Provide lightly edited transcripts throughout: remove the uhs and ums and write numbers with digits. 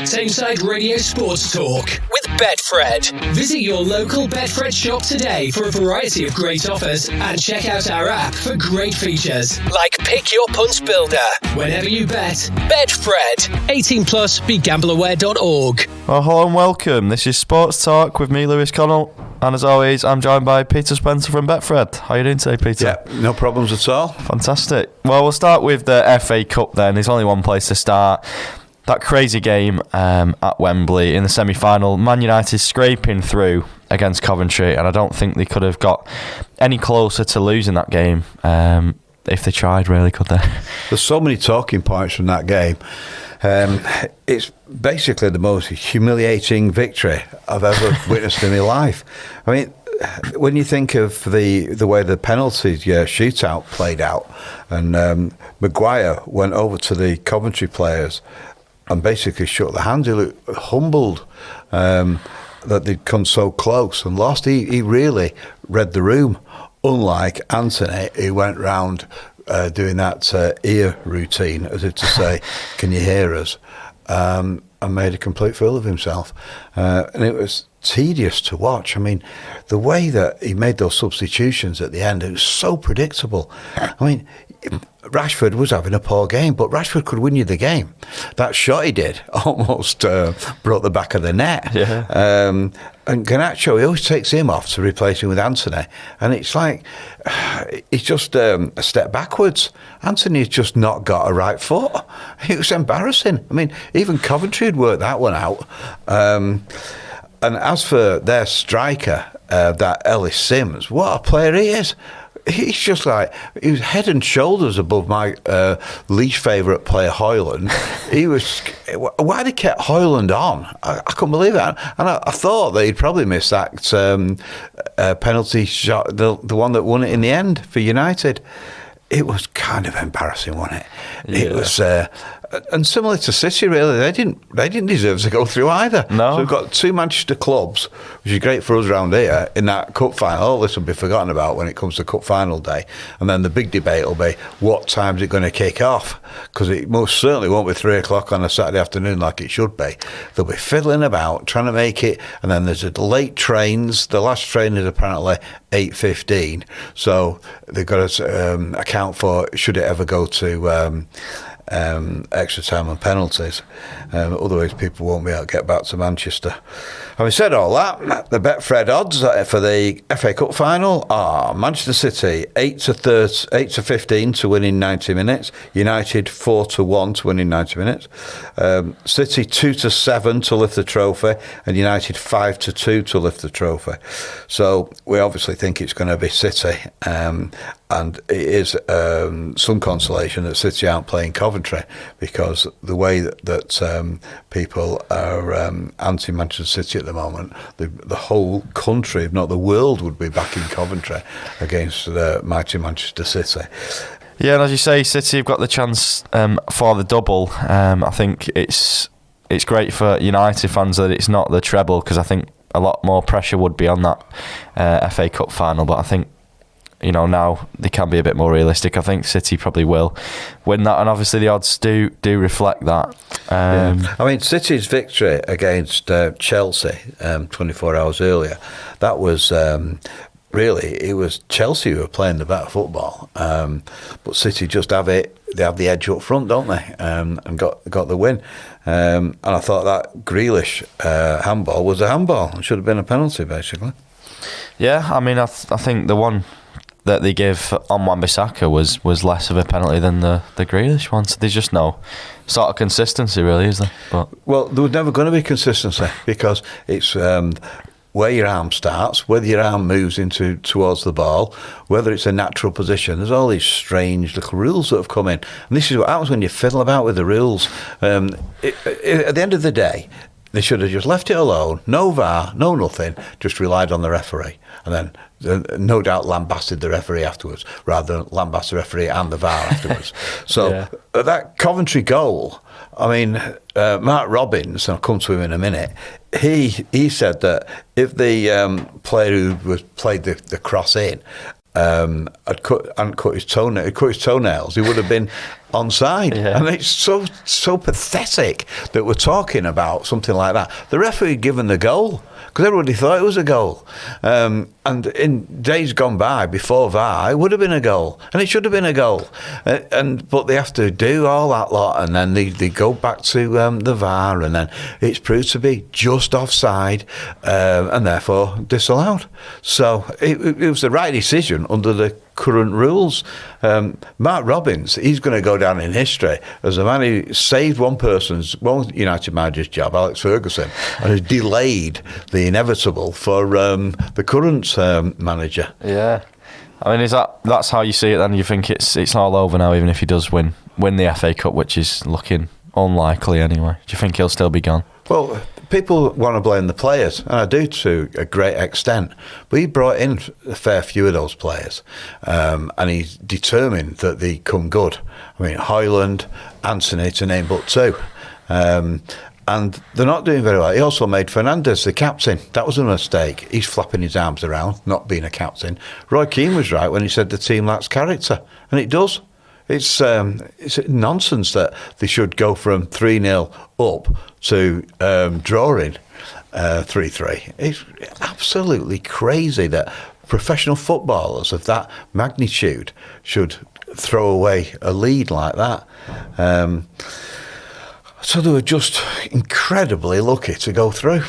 Tameside Radio Sports Talk with Betfred. Visit your local Betfred shop today for a variety of great offers and check out our app for great features like Pick Your Punt Builder. Whenever you bet, Betfred. 18 plus, begambleaware.org. Well, hello and welcome. This is Sports Talk with me, Lewis Connell. And as always, I'm joined by Peter Spencer from Betfred. How are you doing today, Peter? Yeah, no problems at all. Fantastic. Well, we'll start with the FA Cup then. There's only one place to start. That crazy game at Wembley in the semi-final. Man United scraping through against Coventry, and I don't think they could have got any closer to losing that game if they tried, really, could they? There's so many talking points from that game. It's basically the most humiliating victory I've ever witnessed in my life. I mean, when you think of the way the penalty shootout played out, and Maguire went over to the Coventry players and basically shook the hands. He looked humbled that they'd come so close and lost. He really read the room, unlike Anthony, who went round doing that ear routine, as if to say, can you hear us? And made a complete fool of himself. And it was tedious to watch. I mean, the way that he made those substitutions at the end, it was so predictable. I mean, Rashford was having a poor game, but Rashford could win you the game. That shot he did almost broke the back of the net. Yeah. And Garnacho, he always takes him off to replace him with Anthony. And it's like, it's just a step backwards. Anthony's just not got a right foot. It was embarrassing. I mean, even Coventry had worked that one out. And as for their striker, that Ellis Sims, what a player he is. He's just like, he was head and shoulders above my least favourite player, Højlund. Why they kept Højlund on? I couldn't believe it. And I thought that he'd probably missed that penalty shot, the one that won it in the end for United. It was kind of embarrassing, wasn't it? Yeah. It was, and similar to City, really, they didn't deserve to go through either. No. So we've got two Manchester clubs, which is great for us around here, in that cup final. All this will be forgotten about when it comes to cup final day. And then the big debate will be, what time's it going to kick off? Because it most certainly won't be 3 o'clock on a Saturday afternoon like it should be. They'll be fiddling about, trying to make it, and then there's the late trains. The last train is apparently 8:15, so they've got to account for, should it ever go to extra time and penalties. Otherwise people won't be able to get back to Manchester. Having said all that, the Betfred odds for the FA Cup final are Manchester City 8 to 15 to win in 90 minutes, United 4 to 1 to win in 90 minutes, City 2 to 7 to lift the trophy, and United 5 to 2 to lift the trophy. So we obviously think it's going to be City, and it is some consolation that City aren't playing Coventry, because the way that people are anti-Manchester City at the moment, the whole country, if not the world, would be back in Coventry against the mighty Manchester City. Yeah, and as you say, City have got the chance for the double. I think it's great for United fans that it's not the treble, because I think a lot more pressure would be on that FA Cup final. But I think, you know, now they can be a bit more realistic. I think City probably will win that, and obviously the odds do reflect that. I mean, City's victory against Chelsea 24 hours earlier, that was really, it was Chelsea who were playing the better football, but City just have it. They have the edge up front, don't they? And got the win. And I thought that Grealish handball was a handball. It should have been a penalty, basically. Yeah, I mean, I think the one that they gave on Wan-Bissaka was less of a penalty than the Grealish one. So there's just no sort of consistency, really, is there? Well, there was never going to be consistency, because it's where your arm starts, whether your arm moves towards the ball, whether it's a natural position. There's all these strange little rules that have come in, and this is what happens when you fiddle about with the rules. At the end of the day, they should have just left it alone, no VAR, no nothing, just relied on the referee, and then no doubt lambasted the referee afterwards, rather than lambast the referee and the VAR afterwards. So that Coventry goal, I mean, Mark Robbins, and I'll come to him in a minute, he said that if the player who played the cross in had cut his toenails, he would have been onside. Yeah. And it's so pathetic that we're talking about something like that. The referee had given the goal because everybody thought it was a goal. And in days gone by, before VAR, it would have been a goal. And it should have been a goal. But they have to do all that lot, and then they go back to the VAR, and then it's proved to be just offside, and therefore disallowed. So it was the right decision under the current rules. Mark Robbins, he's going to go down in history as a man who saved one United manager's job, Alex Ferguson, and has delayed the inevitable for the current manager. Yeah. I mean, that's how you see it then? You think it's all over now, even if he does win the FA Cup, which is looking unlikely anyway? Do you think he'll still be gone? Well, people want to blame the players, and I do to a great extent. But he brought in a fair few of those players, and he's determined that they come good. I mean, Højlund, Anthony, to name but two. And they're not doing very well. He also made Fernandes the captain. That was a mistake. He's flapping his arms around, not being a captain. Roy Keane was right when he said the team lacks character, and it does. It's nonsense that they should go from 3-0 up to drawing 3-3. It's absolutely crazy that professional footballers of that magnitude should throw away a lead like that. So they were just incredibly lucky to go through.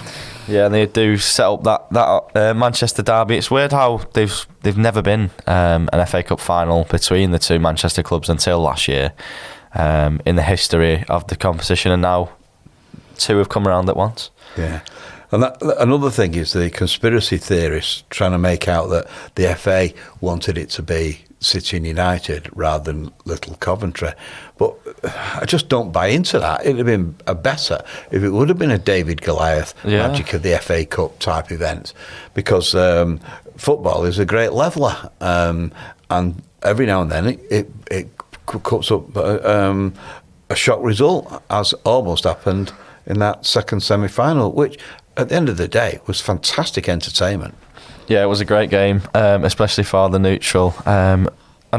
Yeah, and they do set up that Manchester derby. It's weird how they've never been an FA Cup final between the two Manchester clubs until last year in the history of the competition, and now two have come around at once. Yeah. And another thing is the conspiracy theorists trying to make out that the FA wanted it to be City and United rather than little Coventry. But I just don't buy into that. It would have been better if it would have been a David Goliath magic of the FA Cup type event, because football is a great leveller, and every now and then it cuts up a shock result, as almost happened in that second semi-final, which at the end of the day was fantastic entertainment. Yeah, it was a great game, especially for the neutral. And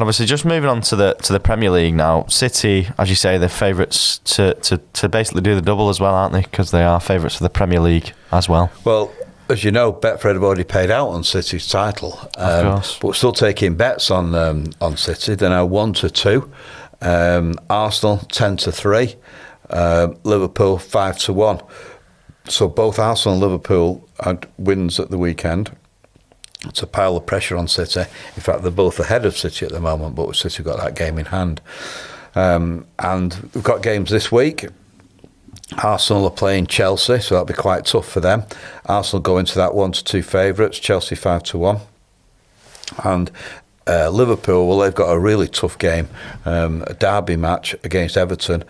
obviously, just moving on to the Premier League now. City, as you say, they're favourites to basically do the double as well, aren't they? Because they are favourites for the Premier League as well. Well, as you know, Betfred have already paid out on City's title, of course. But we're still taking bets on City. They're now 1-2, Arsenal 10-3, Liverpool 5-1. So both Arsenal and Liverpool had wins at the weekend. It's a pile of pressure on City. In fact, they're both ahead of City at the moment, but City got that game in hand. And we've got games this week. Arsenal are playing Chelsea, so that'll be quite tough for them. Arsenal go into that 1-2 favourites, Chelsea 5-1. And Liverpool, well, they've got a really tough game, a derby match against Everton.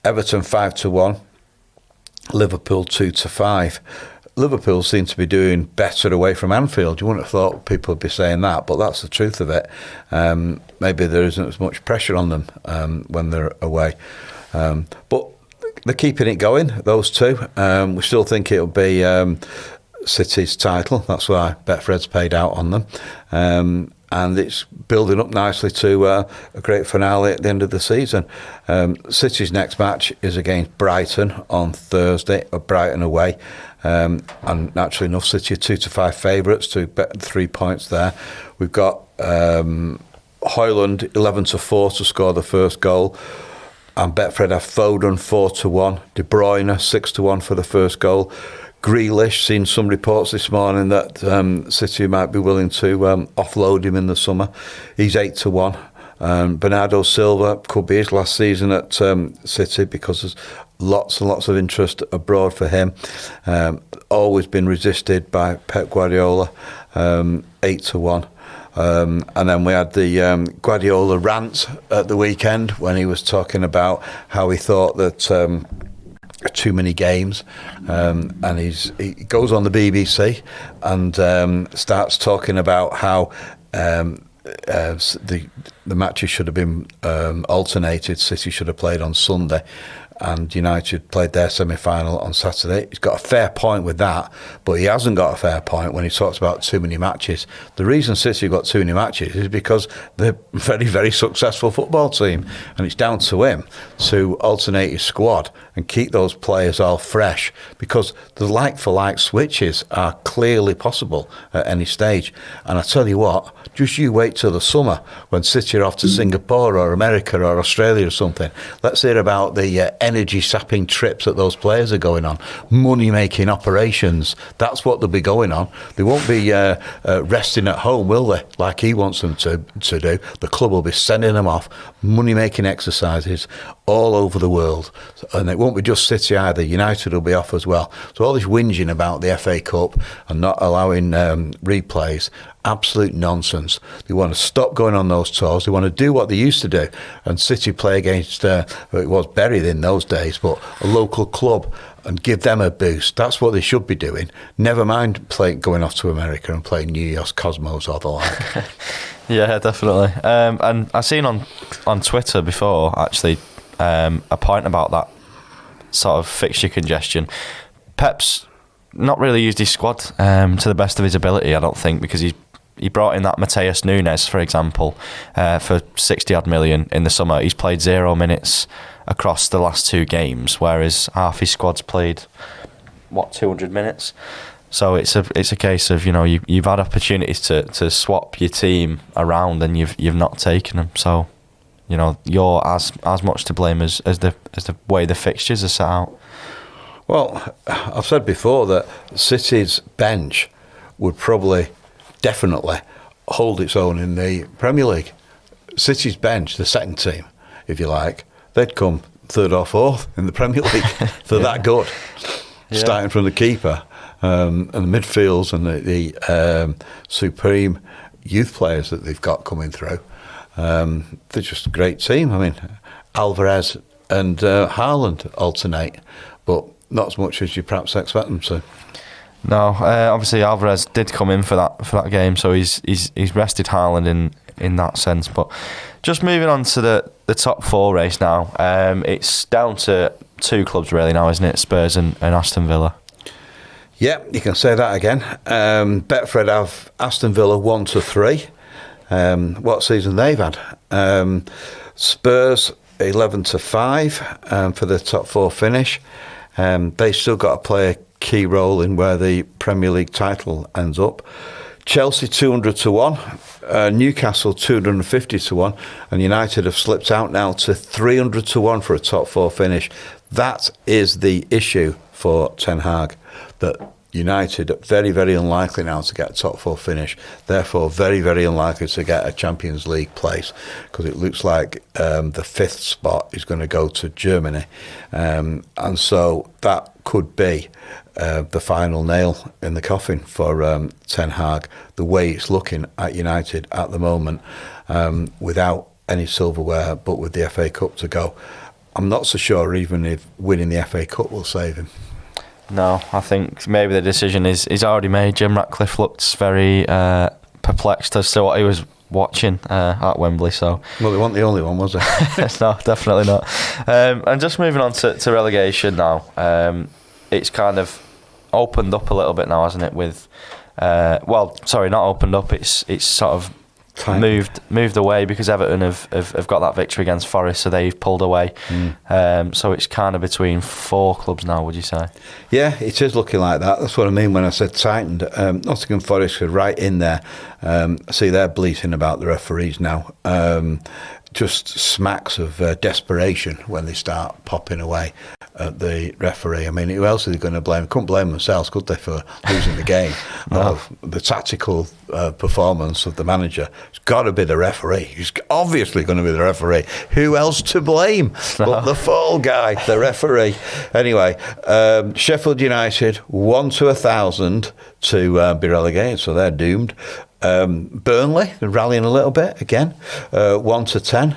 Everton 5-1, Liverpool 2-5. Liverpool seem to be doing better away from Anfield. You wouldn't have thought people would be saying that, but that's the truth of it. Maybe there isn't as much pressure on them when they're away. But they're keeping it going, those two. We still think it'll be City's title. That's why Betfred's paid out on them. And it's building up nicely to a great finale at the end of the season. City's next match is against Brighton on Thursday, Brighton away. And naturally enough, City are 2-5 favourites to bet 3 points there. We've got Højlund 11-4 to score the first goal. And Betfred have Foden 4-1, De Bruyne 6-1 for the first goal. Grealish, seen some reports this morning that City might be willing to offload him in the summer. He's 8-1. Bernardo Silva could be his last season at City because there's lots and lots of interest abroad for him. Always been resisted by Pep Guardiola, 8-1. And then we had the Guardiola rant at the weekend when he was talking about how he thought that too many games, and he goes on the BBC and starts talking about how the matches should have been alternated. City should have played on Sunday, and United played their semi-final on Saturday. He's got a fair point with that, but he hasn't got a fair point when he talks about too many matches. The reason City have got too many matches is because they're a very, very successful football team, and it's down to him to alternate his squad and keep those players all fresh, because the like-for-like switches are clearly possible at any stage. And I tell you what, just you wait till the summer when City are off to Singapore or America or Australia or something. Let's hear about the energy-sapping trips that those players are going on, money-making operations. That's what they'll be going on. They won't be resting at home, will they, like he wants them to do. The club will be sending them off, money-making exercises all over the world. And it won't be just City either. United will be off as well. So all this whinging about the FA Cup and not allowing replays, absolute nonsense. They want to stop going on those tours. They want to do what they used to do. And City play against, it was Bury in those days, but a local club, and give them a boost. That's what they should be doing. Never mind going off to America and playing New York Cosmos or the like. Yeah, definitely. And I've seen on Twitter before, actually, a point about that sort of fixture congestion. Pep's not really used his squad to the best of his ability, I don't think, because he brought in that Mateus Nunes, for example, for 60-odd million in the summer. He's played 0 minutes across the last 2 games, whereas half his squad's played, 200 minutes? So it's a case of, you've had opportunities to swap your team around and you've not taken them. So, you're as much to blame as the way the fixtures are set out. Well, I've said before that City's bench would probably definitely hold its own in the Premier League. City's bench, the second team, if you like, they'd come 3rd or 4th in the Premier League. They're that good. Yeah. Starting from the keeper and the midfields and the supreme youth players that they've got coming through. They're just a great team. I mean, Alvarez and Haaland alternate, but not as much as you perhaps expect them to. No, obviously Alvarez did come in for that game, so he's rested Haaland in that sense. But just moving on to the top 4 race now, it's down to 2 clubs really now, isn't it? Spurs and Aston Villa. Yeah, you can say that again. Betfred have Aston Villa 1-3. What season they've had? Spurs 11-5 for the top 4 finish. They still got to play a key role in where the Premier League title ends up. Chelsea 200-1, Newcastle 250-1, and United have slipped out now to 300-1 for a top 4 finish. That is the issue for Ten Hag, that United are very, very unlikely now to get a top 4 finish, therefore very, very unlikely to get a Champions League place, because it looks like the 5th spot is going to go to Germany, and so that could be the final nail in the coffin for Ten Hag, the way it's looking at United at the moment, without any silverware but with the FA Cup to go. I'm not so sure even if winning the FA Cup will save him. No, I think maybe the decision is already made. Jim Ratcliffe looked very perplexed as to what he was watching at Wembley. So, well, they weren't the only one, was it? No, definitely not. And just moving on to relegation now, it's kind of opened up a little bit now, hasn't it? With not opened up. It's sort of moved away because Everton have got that victory against Forest, so they've pulled away. So it's kind of between 4 clubs now, would you say? Yeah, it is looking like that. That's what I mean when I said tightened. Nottingham Forest are right in there. See, they're bleating about the referees now. Just smacks of desperation when they start popping away at the referee. I mean, who else are they going to blame? Couldn't blame themselves, could they, for losing the game? No. The tactical performance of the manager. It's got to be the referee. He's obviously going to be the referee. Who else to blame but the fall guy, the referee? Anyway, Sheffield United 1-1,000 to be relegated, so they're doomed. Burnley, they're rallying a little bit again, 1-10.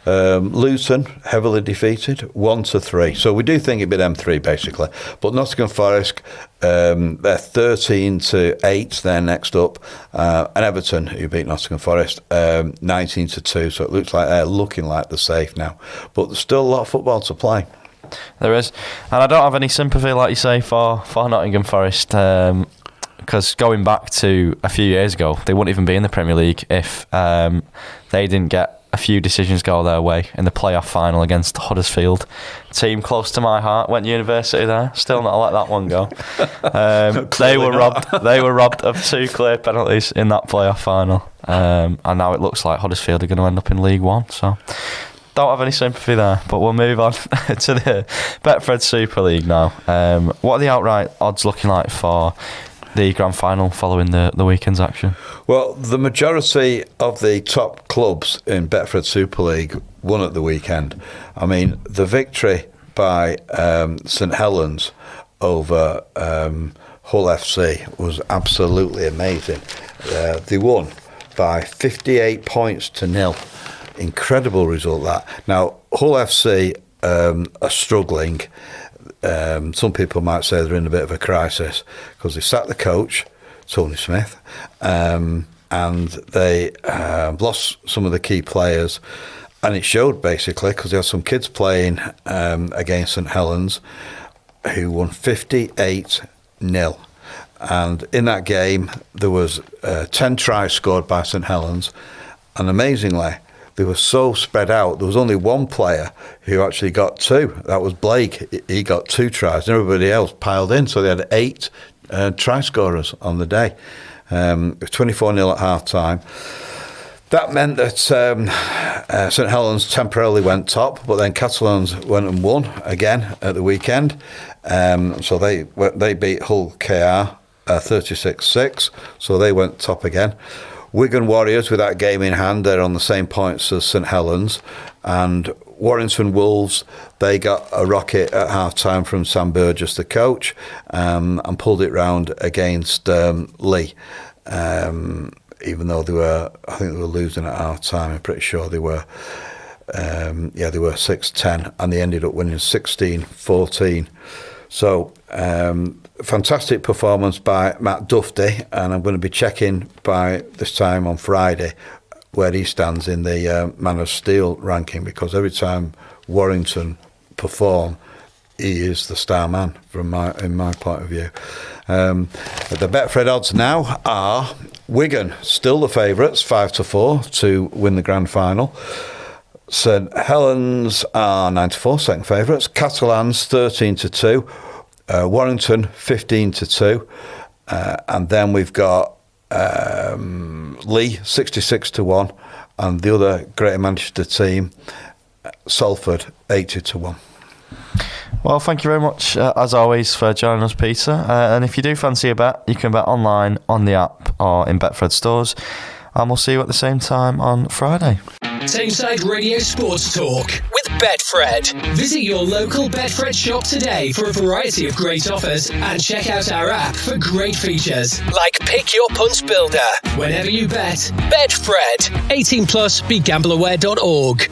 Luton, heavily defeated, 1-3. So we do think it'd be them 3 basically. But Nottingham Forest, they're 13-8. They're next up, and Everton, who beat Nottingham Forest, 19-2. So it looks like they're looking like they're safe now. But there's still a lot of football to play. There is. And I don't have any sympathy, like you say, for Nottingham Forest, because going back to a few years ago, they wouldn't even be in the Premier League if they didn't get a few decisions go their way in the playoff final against Huddersfield. Team close to my heart, went university there, still not let that one go. They were robbed of 2 clear penalties in that playoff final, and now it looks like Huddersfield are going to end up in League One, so don't have any sympathy there. But we'll move on to the Betfred Super League now. What are the outright odds looking like for the grand final following the weekend's action? Well, the majority of the top clubs in Betfred Super League won at the weekend. I mean, the victory by St Helens over Hull FC was absolutely amazing. They won by 58 points to 0. Incredible result, that. Now, Hull FC are struggling. Some people might say they're in a bit of a crisis because they sacked the coach, Tony Smith, and they lost some of the key players, and it showed basically because they had some kids playing against St Helens who won 58-0, and in that game there was 10 tries scored by St Helens, and amazingly they were so spread out. There was only one player who actually got 2. That was Blake. He got 2 tries, and everybody else piled in. So they had 8 try scorers on the day. It was 24-0 at half time. That meant that St Helens temporarily went top, but then Catalans went and won again at the weekend. So they beat Hull KR 36-6. So they went top again. Wigan Warriors, with that game in hand, they're on the same points as St Helens, and Warrington Wolves, they got a rocket at half-time from Sam Burgess, the coach, and pulled it round against Lee, even though I think they were losing at half-time. I'm pretty sure they were, they were 6-10, and they ended up winning 16-14. So, fantastic performance by Matt Duffy, and I'm going to be checking by this time on Friday where he stands in the Man of Steel ranking, because every time Warrington perform, he is the star man in my point of view. The Betfred odds now are Wigan still the favourites, 5-4 to win the grand final. St Helens are 9-4, second favourites. Catalans 13-2. Warrington 15-2, and then we've got Lee 66-1, and the other Greater Manchester team, Salford 80-1. Well, thank you very much as always for joining us, Peter. And if you do fancy a bet, you can bet online on the app or in Betfred stores, and we'll see you at the same time on Friday. Tameside Radio Sports Talk with Betfred. Visit your local Betfred shop today for a variety of great offers, and check out our app for great features like Pick Your Punts Builder. Whenever you bet, Betfred. 18+, begambleaware.org.